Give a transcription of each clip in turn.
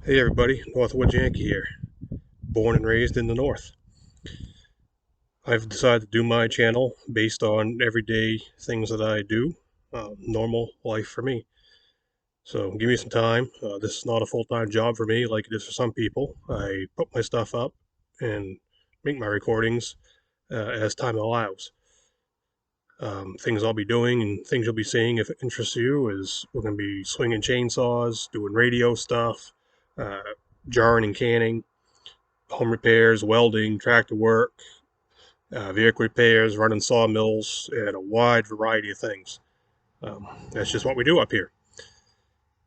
Hey everybody, Northwood Yankee here. Born and raised in the North. I've decided to do my channel based on everyday things that I do, normal life for me. So give me some time. This is not a full-time job for me like it is for some people. I put my stuff up and make my recordings as time allows. Things I'll be doing and things you'll be seeing if it interests you is we're going to be swinging chainsaws, doing radio stuff, uh, jarring and canning, home repairs, welding, tractor work, vehicle repairs, running sawmills, and a wide variety of things. That's just what we do up here.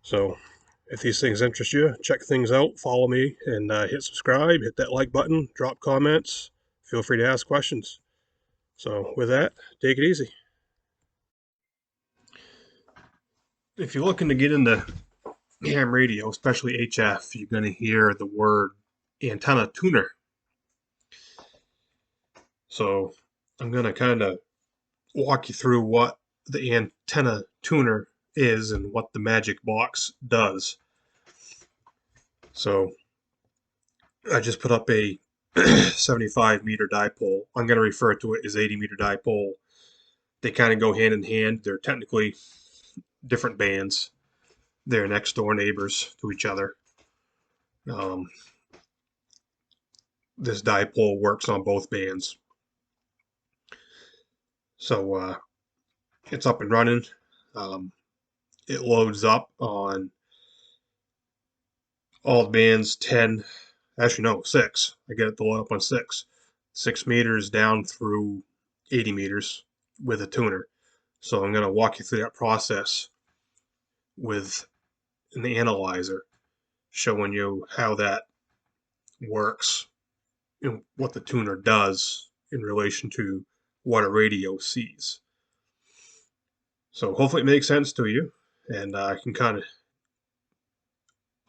So if these things interest you, check things out, follow me, and hit subscribe, hit that like button, drop comments. Feel free to ask questions. So with that, take it easy. If you're looking to get into ham radio, especially HF, you're going to hear the word antenna tuner. So I'm going to kind of walk you through what the antenna tuner is and what the magic box does. So I just put up a 75 meter dipole. I'm going to refer to it as 80 meter dipole. They kind of go hand in hand. They're technically different bands. They're next door neighbors to each other. Um, this dipole works on both bands. So it's up and running. It loads up on all the bands 10, actually no, 6. I get it to load up on 6. 6 meters down through 80 meters with a tuner. So I'm going to walk you through that process with an analyzer, showing you how that works and what the tuner does in relation to what a radio sees. So hopefully it makes sense to you, and I can kind of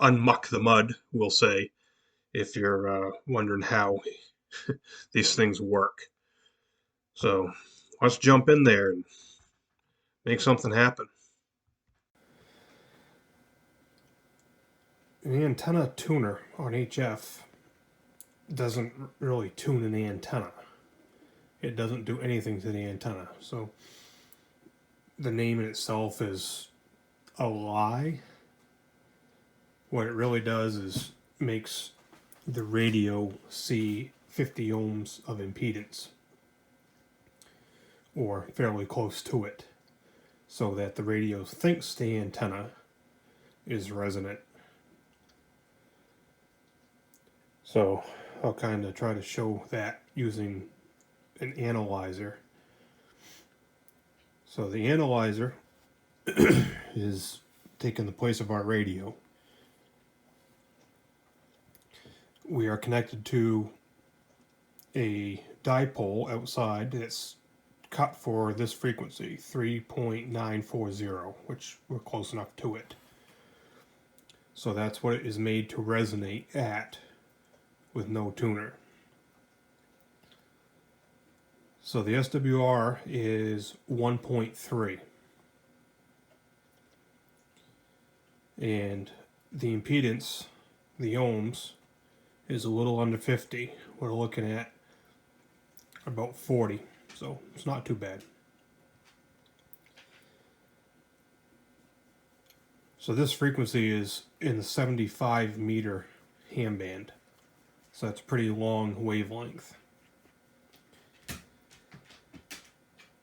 unmuck the mud, we'll say, if you're wondering how these things work. So let's jump in there and make something happen. An antenna tuner on HF doesn't really tune an antenna. It doesn't do anything to the antenna. So the name in itself is a lie. What it really does is makes the radio see 50 ohms of impedance, or fairly close to it, so that the radio thinks the antenna is resonant. So I'll kind of try to show that using an analyzer. So the analyzer is taking the place of our radio. We are connected to a dipole outside that's cut for this frequency, 3.940, which we're close enough to it. So that's what it is made to resonate at with no tuner. So the SWR is 1.3. And the impedance, the ohms, is a little under 50. We're looking at about 40, so it's not too bad. So this frequency is in the 75 meter ham band. So that's a pretty long wavelength.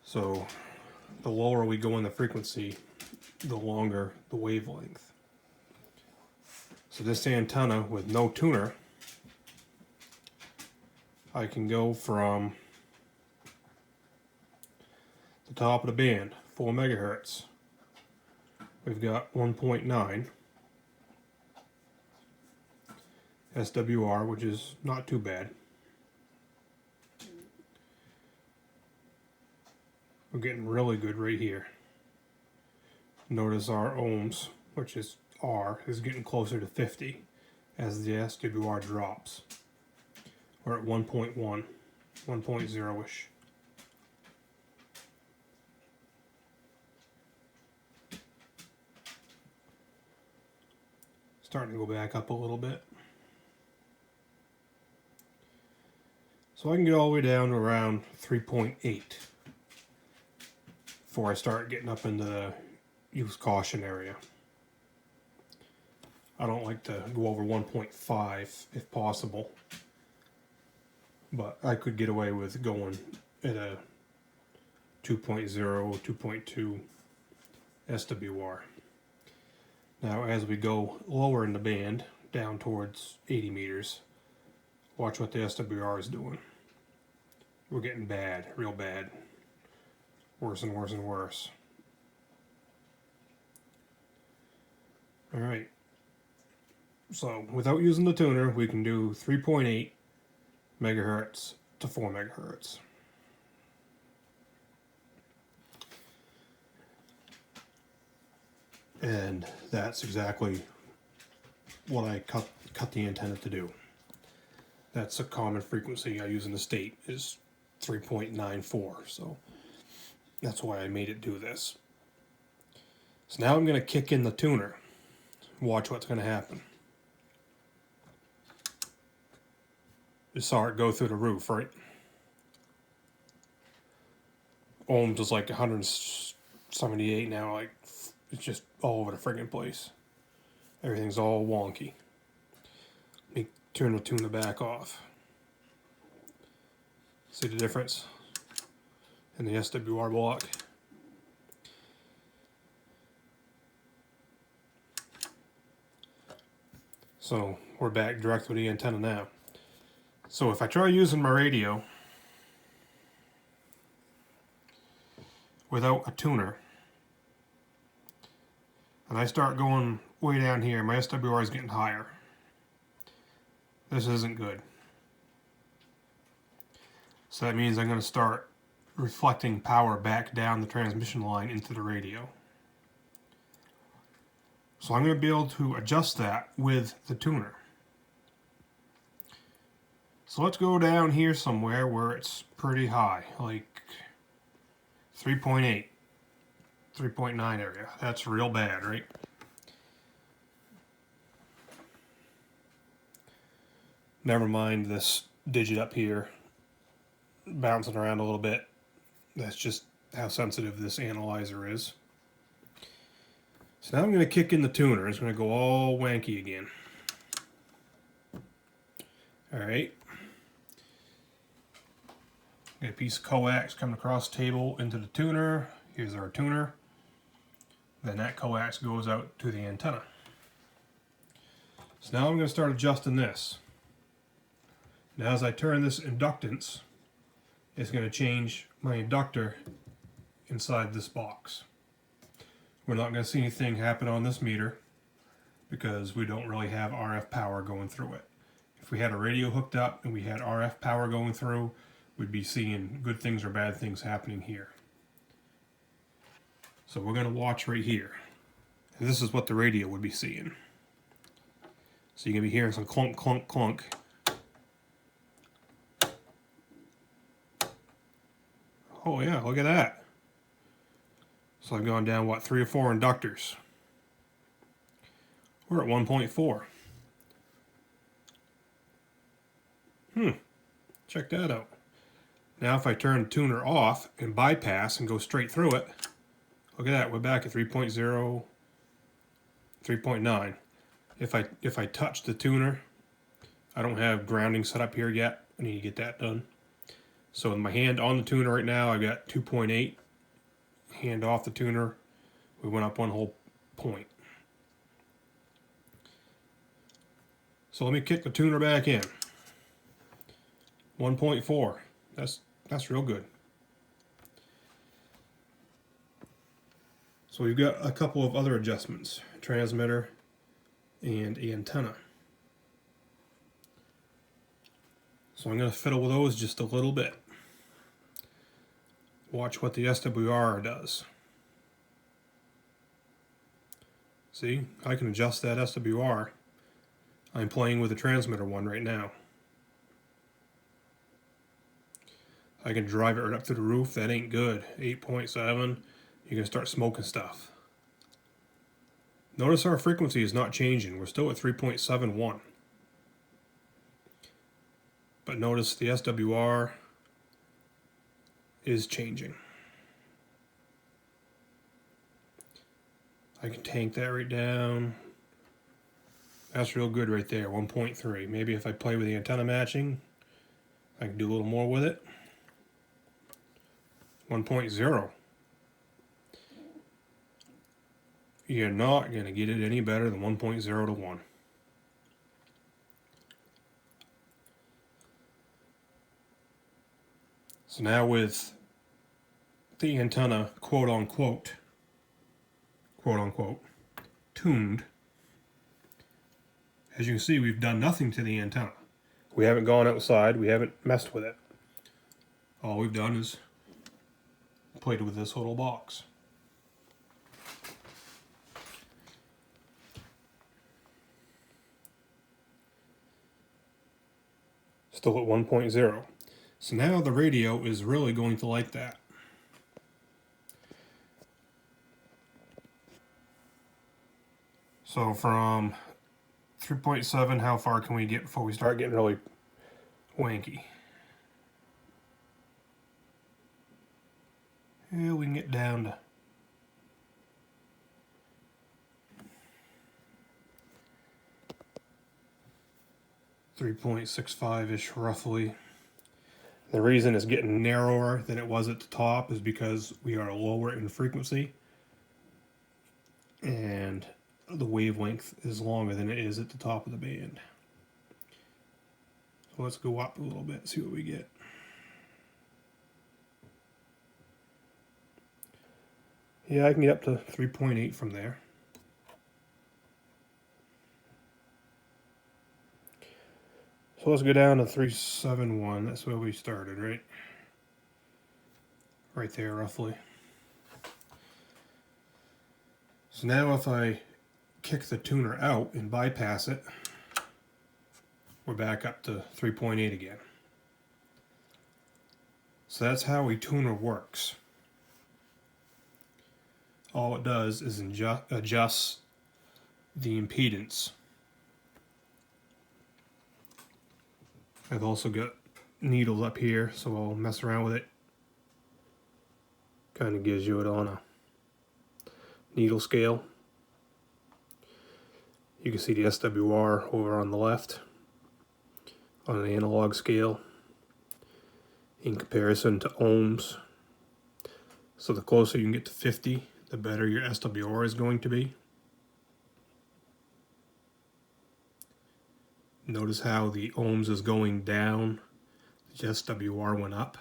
So the lower we go in the frequency, the longer the wavelength. So this antenna with no tuner, I can go from the top of the band, 4 megahertz. We've got 1.9 SWR, which is not too bad. We're getting really good right here. Notice our ohms, which is R, is getting closer to 50 as the SWR drops. We're at 1.1, 1.0-ish. Starting to go back up a little bit. So I can get all the way down to around 3.8 before I start getting up into the use caution area. I don't like to go over 1.5 if possible, but I could get away with going at a 2.0, 2.2 SWR. Now as we go lower in the band, down towards 80 meters, watch what the SWR is doing. We're getting bad, real bad. Worse and worse and worse. Alright. So without using the tuner, we can do 3.8 megahertz to 4 megahertz. And that's exactly what I cut the antenna to do. That's a common frequency I use in the state, is 3.94, so that's why I made it do this. So now I'm going to kick in the tuner. Watch what's going to happen. You saw it go through the roof, right? Ohms is like 178 now, like it's just all over the friggin' place. Everything's all wonky. Let me turn the tuner back off. See the difference in the SWR block? So we're back direct with the antenna now. So if I try using my radio without a tuner, and I start going way down here, my SWR is getting higher. This isn't good. So that means I'm going to start reflecting power back down the transmission line into the radio. So I'm going to be able to adjust that with the tuner. So let's go down here somewhere where it's pretty high, like 3.8, 3.9 area. That's real bad, right? Never mind this digit up here bouncing around a little bit. That's just how sensitive this analyzer is. So now I'm going to kick in the tuner. It's going to go all wanky again. Alright. Got a piece of coax coming across the table into the tuner. Here's our tuner. Then that coax goes out to the antenna. So now I'm going to start adjusting this. Now as I turn this inductance, it's going to change my inductor inside this box. We're not going to see anything happen on this meter because we don't really have RF power going through it. If we had a radio hooked up and we had RF power going through, we'd be seeing good things or bad things happening here. So we're going to watch right here. And this is what the radio would be seeing. So you're going to be hearing some clunk, clunk, clunk. Oh yeah, look at that. So I've gone down, what, 3 or 4 inductors. We're at 1.4. Check that out. Now if I turn the tuner off and bypass and go straight through it, look at that, we're back at 3.0, 3.9. If I touch the tuner, I don't have grounding set up here yet. I need to get that done. So with my hand on the tuner right now, I've got 2.8. Hand off the tuner, we went up 1 whole point. So let me kick the tuner back in. 1.4. That's real good. So we've got a couple of other adjustments, transmitter and antenna. So I'm going to fiddle with those just a little bit. Watch what the SWR does. See, I can adjust that SWR. I'm playing with the transmitter one right now. I can drive it right up to the roof. That ain't good. 8.7, you're going to start smoking stuff. Notice our frequency is not changing. We're still at 3.71. But notice the SWR is changing. I can tank that right down. That's real good right there, 1.3. Maybe if I play with the antenna matching, I can do a little more with it. 1.0. You're not going to get it any better than 1.0 to 1. So now with the antenna quote unquote tuned, as you can see, we've done nothing to the antenna. We haven't gone outside, we haven't messed with it. All we've done is played with this little box. Still at 1.0. So now the radio is really going to like that. So from 3.7, how far can we get before we start getting really wanky? Yeah, we can get down to 3.65-ish roughly. The reason it's getting narrower than it was at the top is because we are lower in frequency and the wavelength is longer than it is at the top of the band. So let's go up a little bit, see what we get. Yeah, I can get up to 3.8 from there. So let's go down to 371. That's where we started, right? Right there, roughly. So now if I kick the tuner out and bypass it, we're back up to 3.8 again. So that's how a tuner works. All it does is adjust the impedance. I've also got needles up here, so I'll mess around with it. Kind of gives you it on a needle scale. You can see the SWR over on the left on an analog scale in comparison to ohms. So the closer you can get to 50, the better your SWR is going to be. Notice how the ohms is going down, the SWR went up.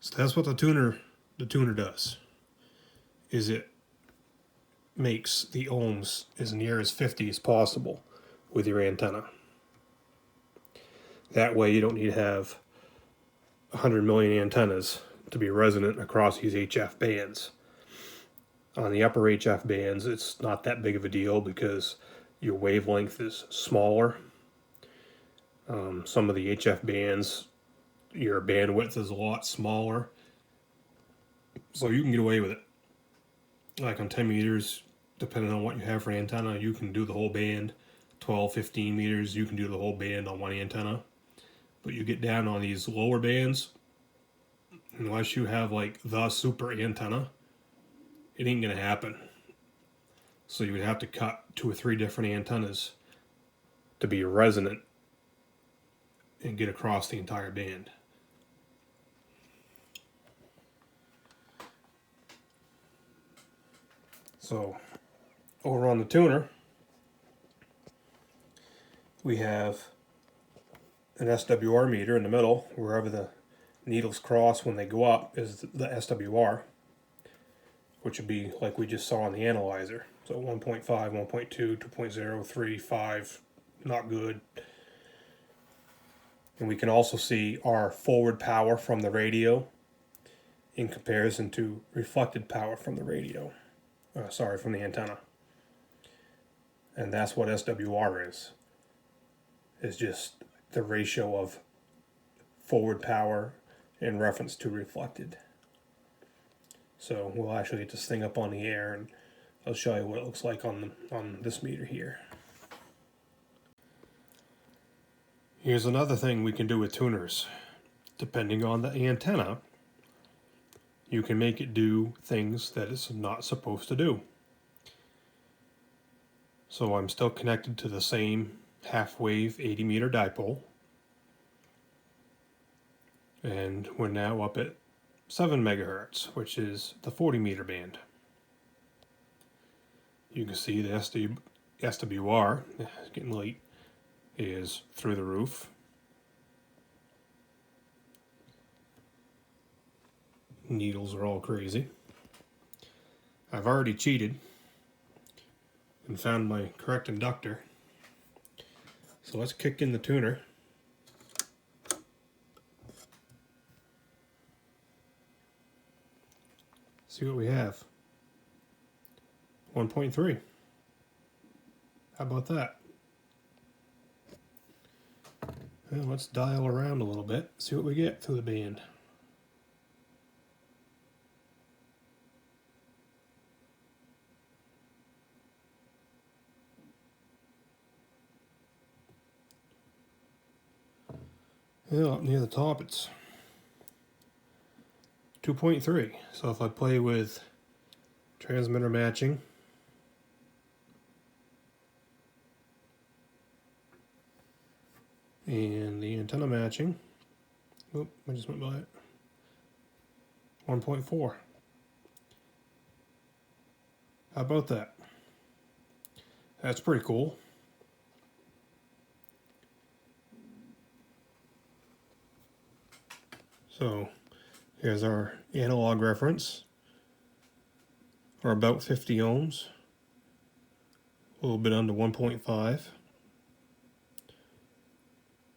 So that's what the tuner does, is it makes the ohms as near as 50 as possible with your antenna. That way you don't need to have 100 million antennas to be resonant across these HF bands. On the upper HF bands, it's not that big of a deal because your wavelength is smaller. Some of the HF bands, your bandwidth is a lot smaller, so you can get away with it. Like on 10 meters, depending on what you have for an antenna, you can do the whole band. 12, 15 meters, you can do the whole band on one antenna. But you get down on these lower bands, unless you have like the super antenna, it ain't gonna happen. So you would have to cut 2 or 3 different antennas to be resonant and get across the entire band. So over on the tuner, we have an SWR meter in the middle. Wherever the needles cross when they go up is the SWR, which would be like we just saw on the analyzer. So 1.5, 1.2, 2.0, 3, 5, not good. And we can also see our forward power from the radio in comparison to reflected power from the radio. From the antenna. And that's what SWR is. It's just the ratio of forward power in reference to reflected. So we'll actually get this thing up on the air, and I'll show you what it looks like on this meter here. Here's another thing we can do with tuners. Depending on the antenna, you can make it do things that it's not supposed to do. So I'm still connected to the same half-wave 80-meter dipole, and we're now up at 7 megahertz, which is the 40-meter band. You can see the SWR, it's getting late, is through the roof. Needles are all crazy. I've already cheated and found my correct inductor. So let's kick in the tuner. See what we have. 1.3. How about that? Well, let's dial around a little bit, see what we get through the band. Well, up near the top it's 2.3. So if I play with transmitter matching, and the antenna matching, oop, I just went by it, 1.4. How about that? That's pretty cool. So here's our analog reference for about 50 ohms, a little bit under 1.5.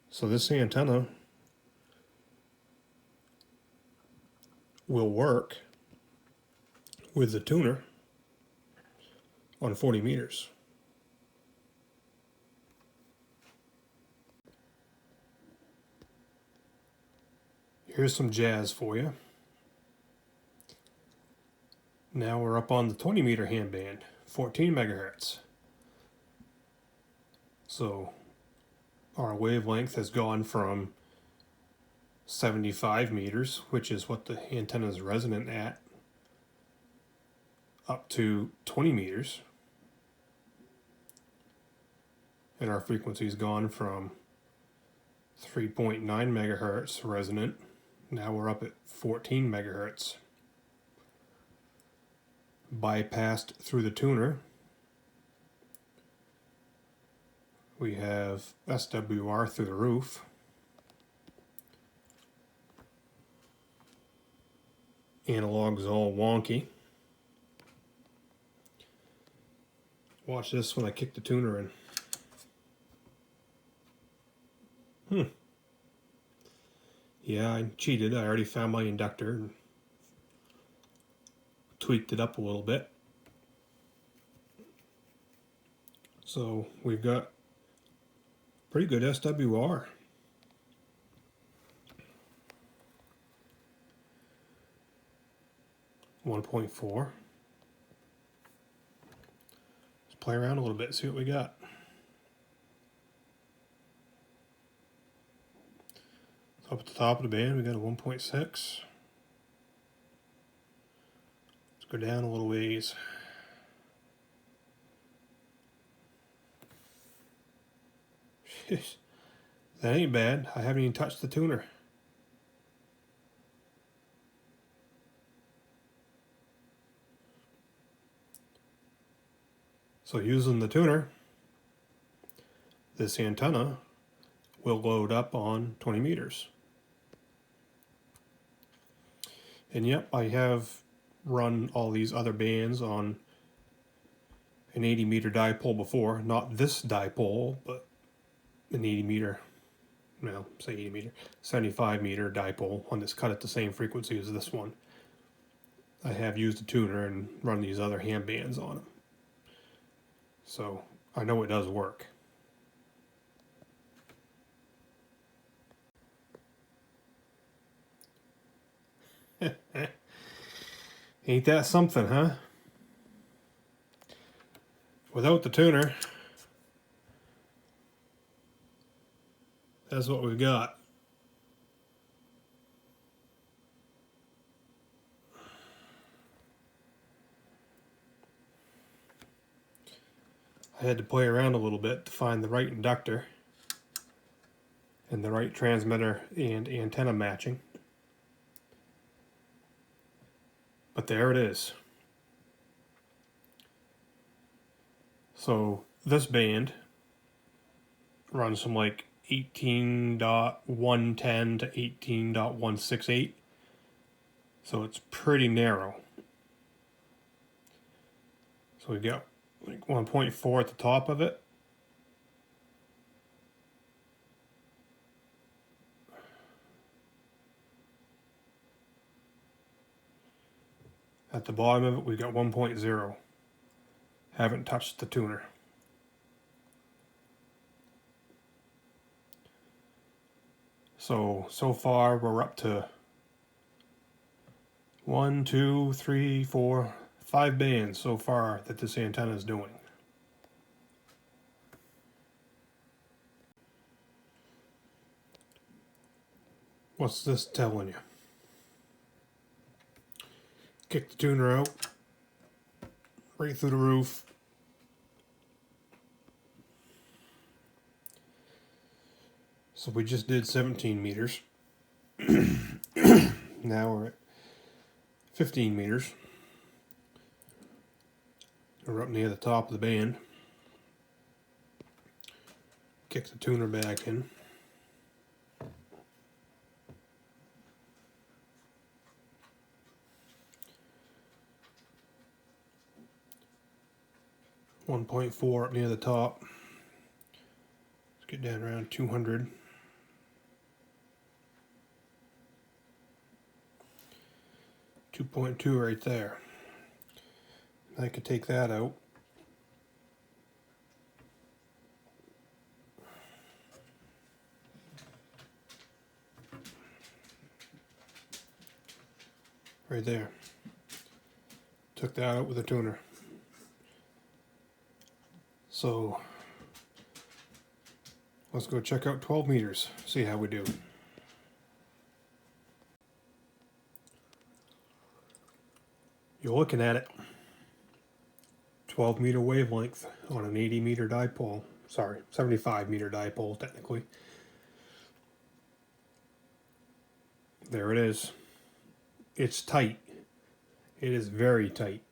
So this antenna will work with the tuner on 40 meters. Here's some jazz for you. Now we're up on the 20-meter handband, 14 megahertz. So our wavelength has gone from 75 meters, which is what the antenna is resonant at, up to 20 meters. And our frequency's gone from 3.9 megahertz resonant. Now we're up at 14 megahertz. Bypassed through the tuner, we have SWR through the roof. Analog's all wonky. Watch this when I kick the tuner in. Yeah, I cheated. I already found my inductor and tweaked it up a little bit. So we've got pretty good SWR. .4. Let's play around a little bit, see what we got. Up at the top of the band, we got a 1.6. Let's go down a little ways. That ain't bad. I haven't even touched the tuner. So using the tuner, this antenna will load up on 20 meters. And yep, I have run all these other bands on an 80-meter dipole before. Not this dipole, but an 80-meter, well, say 80-meter, 75-meter dipole, one that's cut at the same frequency as this one. I have used a tuner and run these other hand bands on them. So I know it does work. Ain't that something, huh? Without the tuner, that's what we've got. I had to play around a little bit to find the right inductor and the right transmitter and antenna matching. But there it is. So this band runs from like 18.110 to 18.168. So it's pretty narrow. So we got like 1.4 at the top of it. At the bottom of it, we got 1.0. Haven't touched the tuner. So far we're up to 1, 2, 3, 4, 5 bands so far that this antenna is doing. What's this telling you? Kick the tuner out, right through the roof. So we just did 17 meters. Now we're at 15 meters. We're up near the top of the band. Kick the tuner back in. .4 up near the top. Let's get down around 200. .2 right there. I could take that out. Right there. Took that out with a tuner. So let's go check out 12 meters, see how we do. You're looking at it. 12 meter wavelength on an 80 meter dipole. Sorry, 75 meter dipole technically. There it is. It's tight. It is very tight.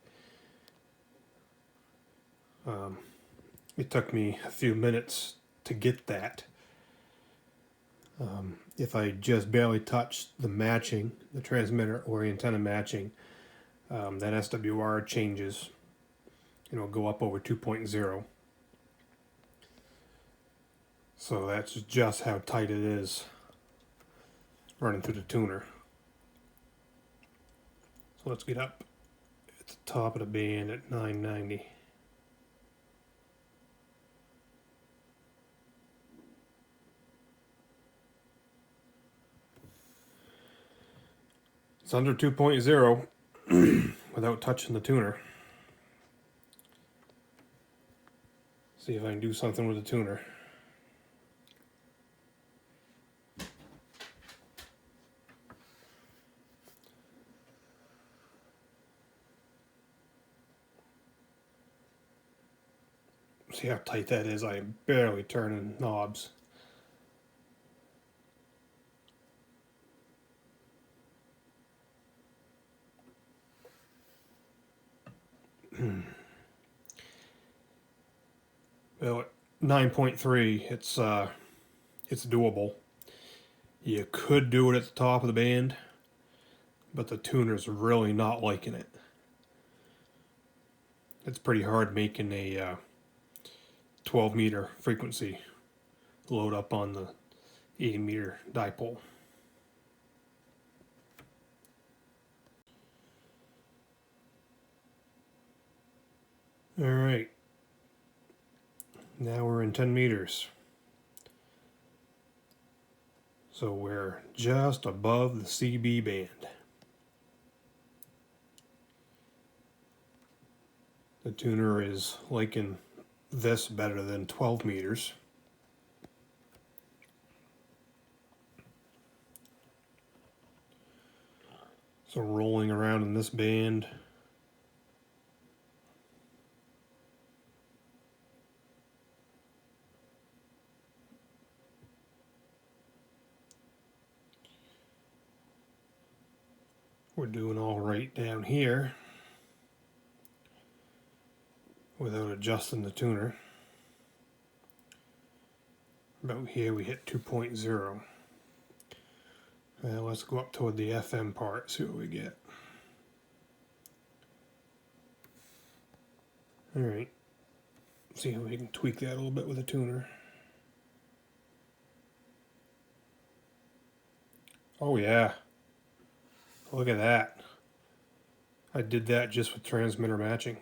It took me a few minutes to get that. If I just barely touched the matching, the transmitter or antenna matching, that SWR changes. It'll go up over 2.0. So that's just how tight it is running through the tuner. So let's get up at the top of the band at 990. It's under 2.0 without touching the tuner. See if I can do something with the tuner. See how tight that is? I am barely turning knobs. Well, at 9.3, it's doable. You could do it at the top of the band, but the tuner's really not liking it. It's pretty hard making a 12 meter frequency load up on the 80 meter dipole. Alright, now we're in 10 meters. So we're just above the CB band. The tuner is liking this better than 12 meters. So rolling around in this band, we're doing all right down here without adjusting the tuner. About here we hit 2.0. Now let's go up toward the FM part, see what we get. Alright, see how we can tweak that a little bit with a tuner. Oh yeah, look at that. I did that just with transmitter matching.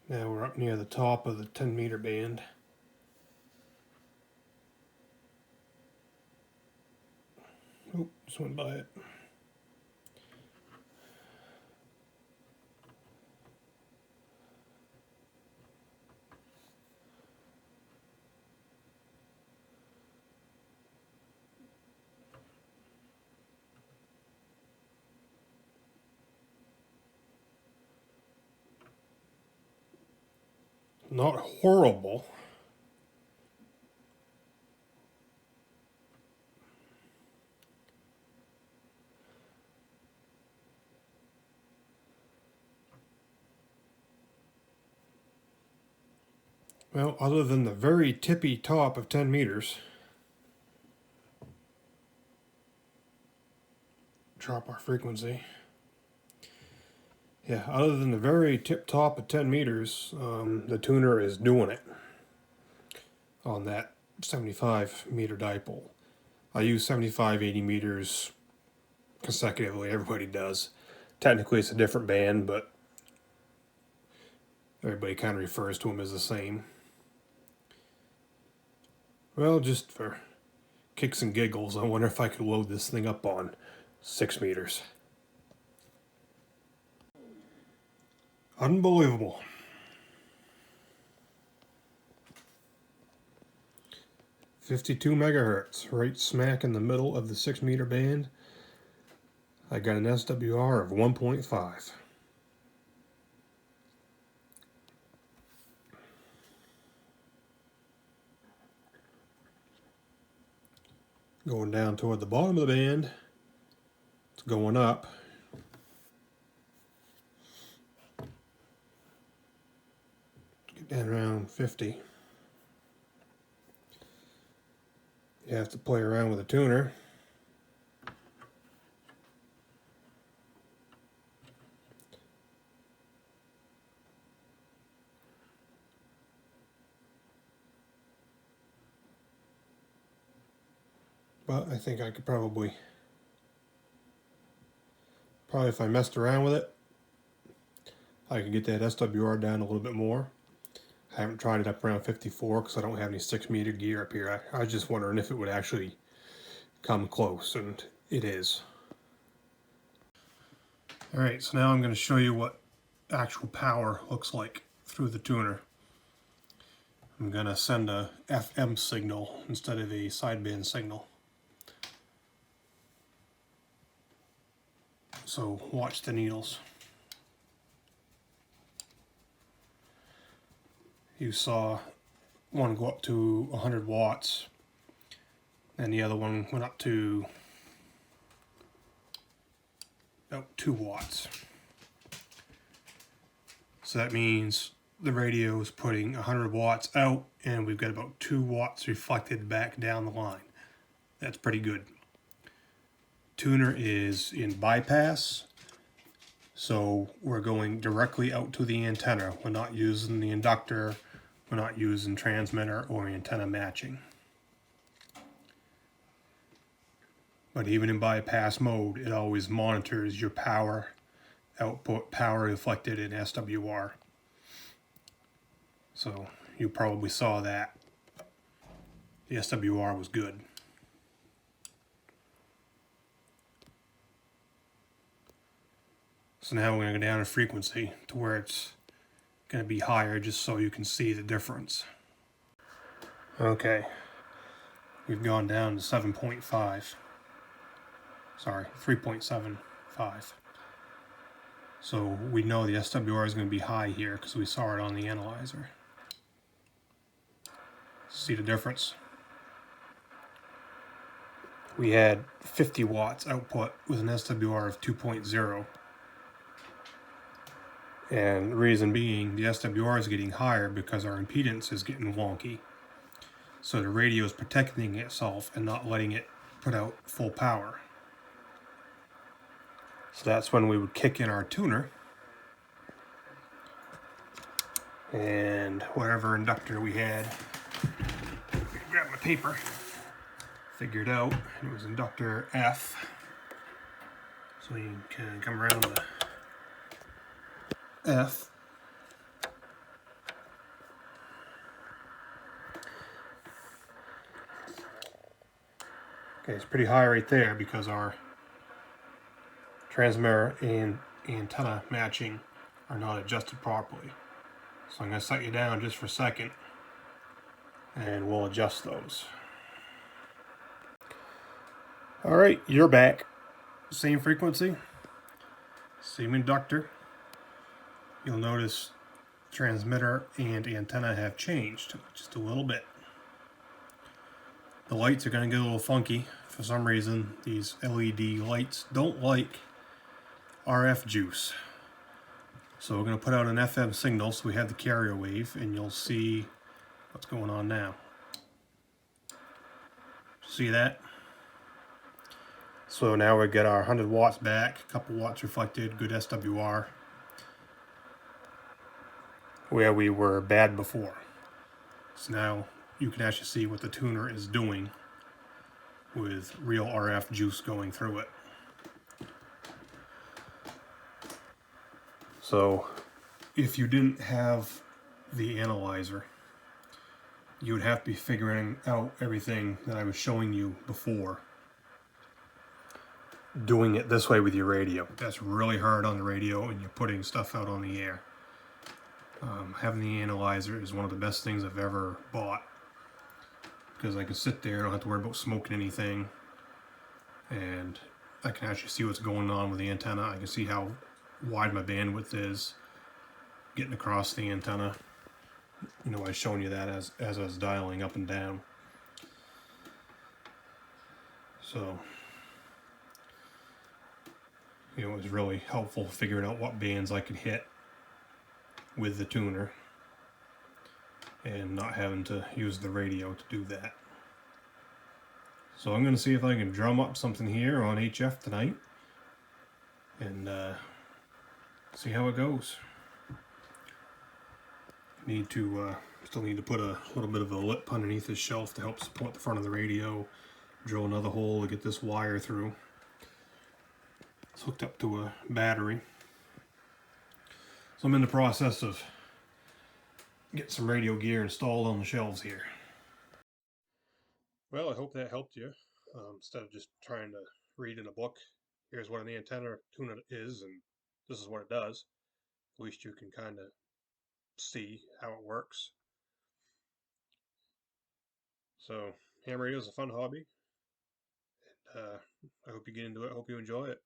Now we're up near the top of the 10 meter band. Oh, just went by it. Not horrible. Well, other than the very tippy top of 10 meters, drop our frequency. Yeah, other than the very tip top of 10 meters, the tuner is doing it on that 75 meter dipole. I use 75, 80 meters consecutively, everybody does. Technically it's a different band, but everybody kind of refers to them as the same. Well, just for kicks and giggles, I wonder if I could load this thing up on 6 meters. Unbelievable. "52 megahertz, right smack in the middle of the 6 meter band. I got an SWR of 1.5. Going down toward the bottom of the band, it's going up. Get down around 50. You have to play around with a tuner. But I think I could probably if I messed around with it, I could get that SWR down a little bit more. I haven't tried it up around 54 because I don't have any 6 meter gear up here. I was just wondering if it would actually come close, and it is. Alright, so now I'm going to show you what actual power looks like through the tuner. I'm going to send a FM signal instead of a sideband signal. So watch the needles. You saw one go up to 100 watts, and the other one went up to about 2 watts. So that means the radio is putting 100 watts out, and we've got about 2 watts reflected back down the line. That's pretty good. Tuner is in bypass, so we're going directly out to the antenna. We're not using the inductor, we're not using transmitter or antenna matching. But even in bypass mode, it always monitors your power output, power reflected in SWR. So you probably saw that. The SWR was good. So now we're going to go down in frequency to where it's going to be higher just so you can see the difference. Okay, we've gone down to 7.5. Sorry, 3.75. So we know the SWR is going to be high here because we saw it on the analyzer. See the difference? We had 50 watts output with an SWR of 2.0. And the reason being, the SWR is getting higher because our impedance is getting wonky. So the radio is protecting itself and not letting it put out full power. So that's when we would kick in our tuner, and whatever inductor we had, grab my paper, figured out it was inductor F. So you can come around to F. Okay, it's pretty high right there because our transmitter and antenna matching are not adjusted properly. So I'm going to set you down just for a second and we'll adjust those. Alright, you're back. Same frequency, same inductor. You'll notice transmitter and antenna have changed just a little bit. The lights are going to get a little funky. For some reason, these LED lights don't like RF juice. So we're going to put out an FM signal so we have the carrier wave, and you'll see what's going on now. See that? So now we get our 100 watts back, a couple watts reflected, good SWR, where we were bad before. So now you can actually see what the tuner is doing with real RF juice going through it. So if you didn't have the analyzer, you would have to be figuring out everything that I was showing you before, doing it this way with your radio. That's really hard on the radio and you're putting stuff out on the air. Having the analyzer is one of the best things I've ever bought, because I can sit there, I don't have to worry about smoking anything, and I can actually see what's going on with the antenna. I can see how wide my bandwidth is getting across the antenna. You know, I was showing you that as I was dialing up and down. So, you know, it was really helpful figuring out what bands I could hit with the tuner and not having to use the radio to do that. So I'm going to see if I can drum up something here on HF tonight and see how it goes. Still need to put a little bit of a lip underneath this shelf to help support the front of the radio. Drill another hole to get this wire through. It's hooked up to a battery. So I'm in the process of getting some radio gear installed on the shelves here. Well, I hope that helped you. Instead of just trying to read in a book, here's what an antenna tuner is and this is what it does. At least you can kind of see how it works. So ham radio is a fun hobby. I hope you get into it. I hope you enjoy it.